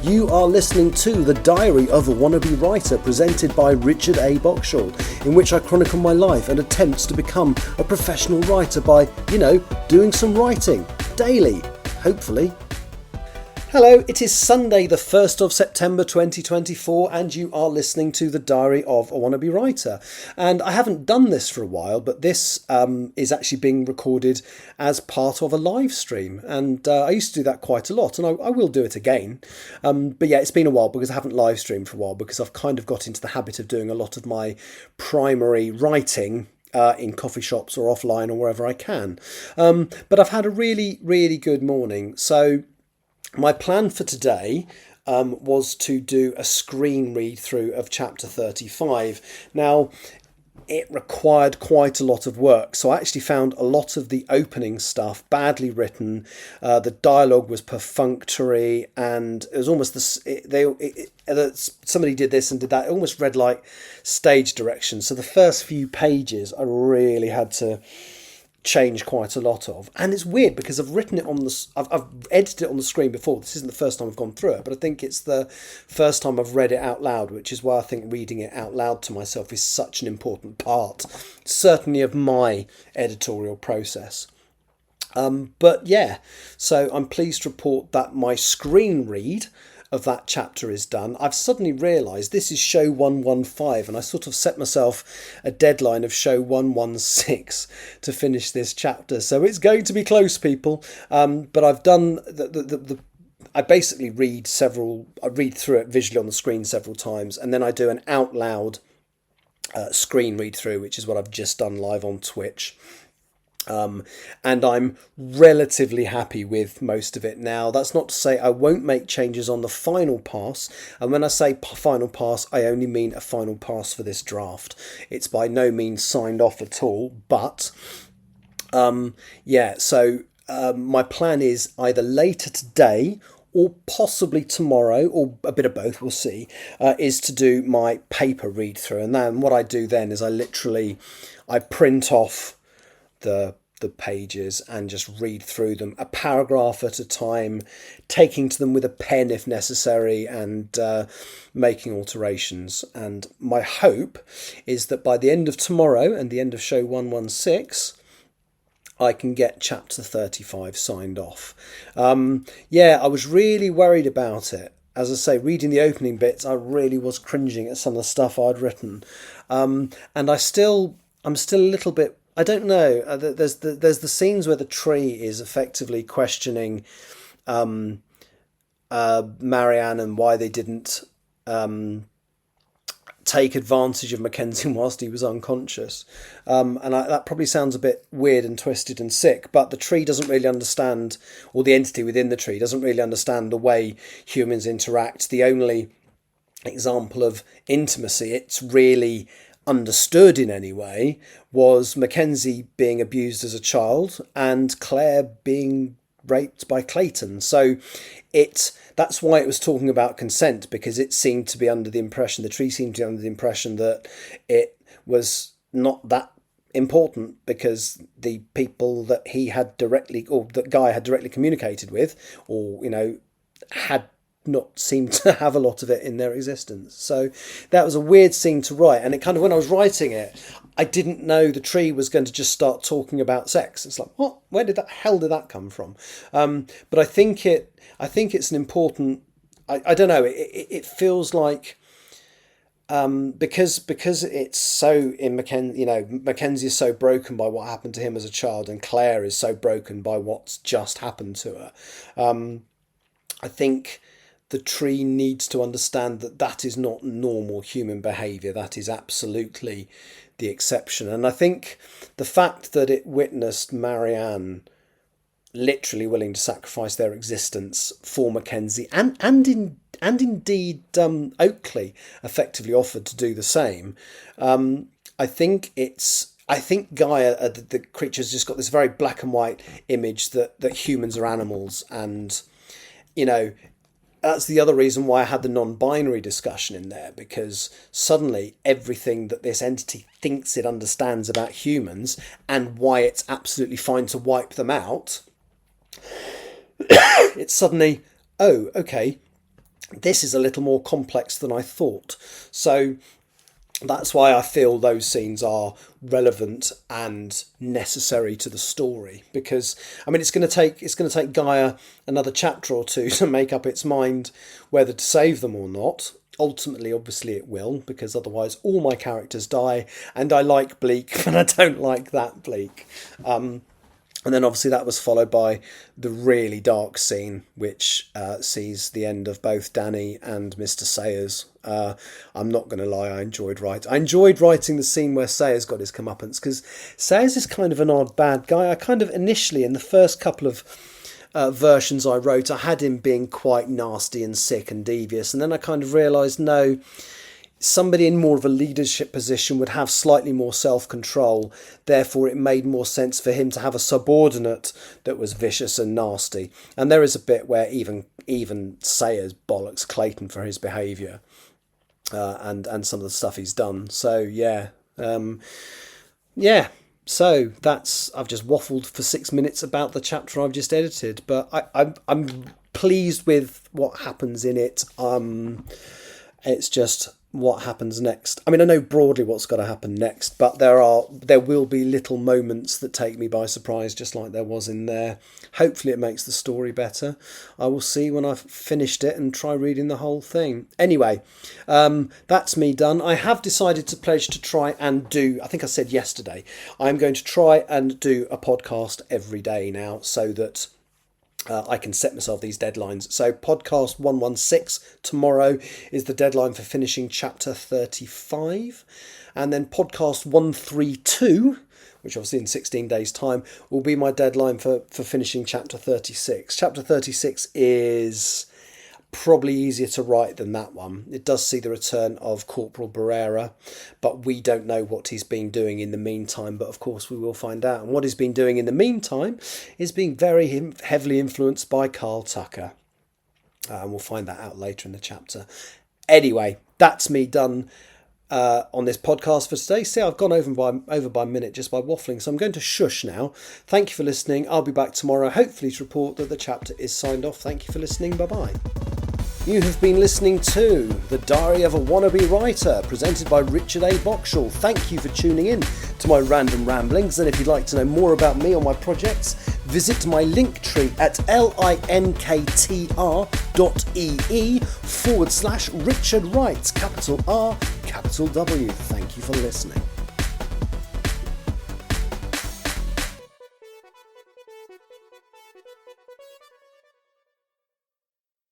You are listening to The Diary of a Wannabe Writer, presented by Richard A. Boxshall, in which I chronicle my life and attempts to become a professional writer by, doing some writing, daily, hopefully. Hello, it is Sunday the 1st of September 2024 and you are listening to The Diary of a Wannabe Writer. And I haven't done this for a while, but this is actually being recorded as part of a live stream. And I used to do that quite a lot and I will do it again. But yeah, it's been a while because I haven't live streamed for a while because I've kind of got into the habit of doing a lot of my primary writing in coffee shops or offline or wherever I can. But I've had a really, really good morning. So my plan for today was to do a screen read through of chapter 35. Now, it required quite a lot of work, so I actually found a lot of the opening stuff badly written. The dialogue was perfunctory, and it was almost somebody did this and did that. It almost read like stage direction. So the first few pages, I really had to change quite a lot of, and it's weird because I've written it on the I've edited it on the screen before. This isn't the first time I've gone through it, but I think it's the first time I've read it out loud, which is why I think reading it out loud to myself is such an important part, certainly of my editorial process. But yeah, so I'm pleased to report that my screen read of that chapter is done. I've suddenly realised this is show 115 and I sort of set myself a deadline of show 116 to finish this chapter. So it's going to be close, people. But I've done I basically read through it visually on the screen several times, and then I do an out loud screen read through, which is what I've just done live on Twitch. And I'm relatively happy with most of it now. That's not to say I won't make changes on the final pass. And when I say final pass, I only mean a final pass for this draft. It's by no means signed off at all. But my plan is either later today or possibly tomorrow, or a bit of both, we'll see, is to do my paper read through. And then what I do then is I print off the pages and just read through them a paragraph at a time, taking to them with a pen if necessary, and making alterations. And my hope is that by the end of tomorrow and the end of show 116, I can get chapter 35 signed off. I was really worried about it. As I say, reading the opening bits, I really was cringing at some of the stuff I'd written. And I'm still a little bit, I don't know. There's the scenes where the tree is effectively questioning Marianne and why they didn't take advantage of Mackenzie whilst he was unconscious. That probably sounds a bit weird and twisted and sick, but the tree doesn't really understand, or the entity within the tree doesn't really understand the way humans interact. The only example of intimacy it's really understood in any way was Mackenzie being abused as a child and Claire being raped by Clayton. So that's why it was talking about consent, because it seemed to be under the impression, the tree seemed to be under the impression that it was not that important because the people that he had directly, or that Guy had directly communicated with, or had not seemed to have a lot of it in their existence. So that was a weird scene to write, and it kind of, when I was writing it, I didn't know the tree was going to just start talking about sex. It's like, what? Where did that come from? But I think it's an important. I don't know. It feels like because it's so in Mackenzie. Mackenzie is so broken by what happened to him as a child, and Claire is so broken by what's just happened to her. I think the tree needs to understand that is not normal human behaviour. That is absolutely the exception. And I think the fact that it witnessed Marianne literally willing to sacrifice their existence for Mackenzie, and indeed Oakley effectively offered to do the same. I think Gaia, the creature's just got this very black and white image that humans are animals, and that's the other reason why I had the non-binary discussion in there, because suddenly everything that this entity thinks it understands about humans and why it's absolutely fine to wipe them out, it's suddenly, oh, okay, This is a little more complex than I thought. So that's why I feel those scenes are relevant and necessary to the story, because I mean it's going to take Gaia another chapter or two to make up its mind whether to save them or not. Ultimately, obviously it will, because otherwise all my characters die, and I like Bleak but I don't like that Bleak. And then obviously that was followed by the really dark scene, which sees the end of both Danny and Mr. Sayers. I'm not going to lie, I enjoyed writing the scene where Sayers got his comeuppance, because Sayers is kind of an odd bad guy. I kind of initially, in the first couple of versions I wrote, I had him being quite nasty and sick and devious, and then I kind of realised, no, somebody in more of a leadership position would have slightly more self-control. Therefore, it made more sense for him to have a subordinate that was vicious and nasty. And there is a bit where even Sayers bollocks Clayton for his behaviour and some of the stuff he's done. So yeah, So I've just waffled for 6 minutes about the chapter I've just edited, but I'm pleased with what happens in it. It's just what happens next. I mean, I know broadly what's got to happen next, but there will be little moments that take me by surprise, just like there was in there. Hopefully it makes the story better. I will see when I've finished it and try reading the whole thing. Anyway, that's me done. I have decided to pledge to try and do, I think I said yesterday, I'm going to try and do a podcast every day now, so that I can set myself these deadlines. So podcast 116 tomorrow is the deadline for finishing chapter 35. And then podcast 132, which obviously in 16 days' time, will be my deadline for finishing chapter 36. Chapter 36 is probably easier to write than that one. It does see the return of Corporal Barrera, but we don't know what he's been doing in the meantime, but of course we will find out. And what he's been doing in the meantime is being very heavily influenced by Carl Tucker. And we'll find that out later in the chapter. Anyway, that's me done on this podcast for today. See, I've gone over by a minute just by waffling, so I'm going to shush now. Thank you for listening. I'll be back tomorrow, hopefully to report that the chapter is signed off. Thank you for listening. Bye-bye. You have been listening to The Diary of a Wannabe Writer, presented by Richard A. Boxall. Thank you for tuning in to my random ramblings, and if you'd like to know more about me or my projects, visit my link tree at linktr.ee/Richard Wright, capital R, capital W. Thank you for listening.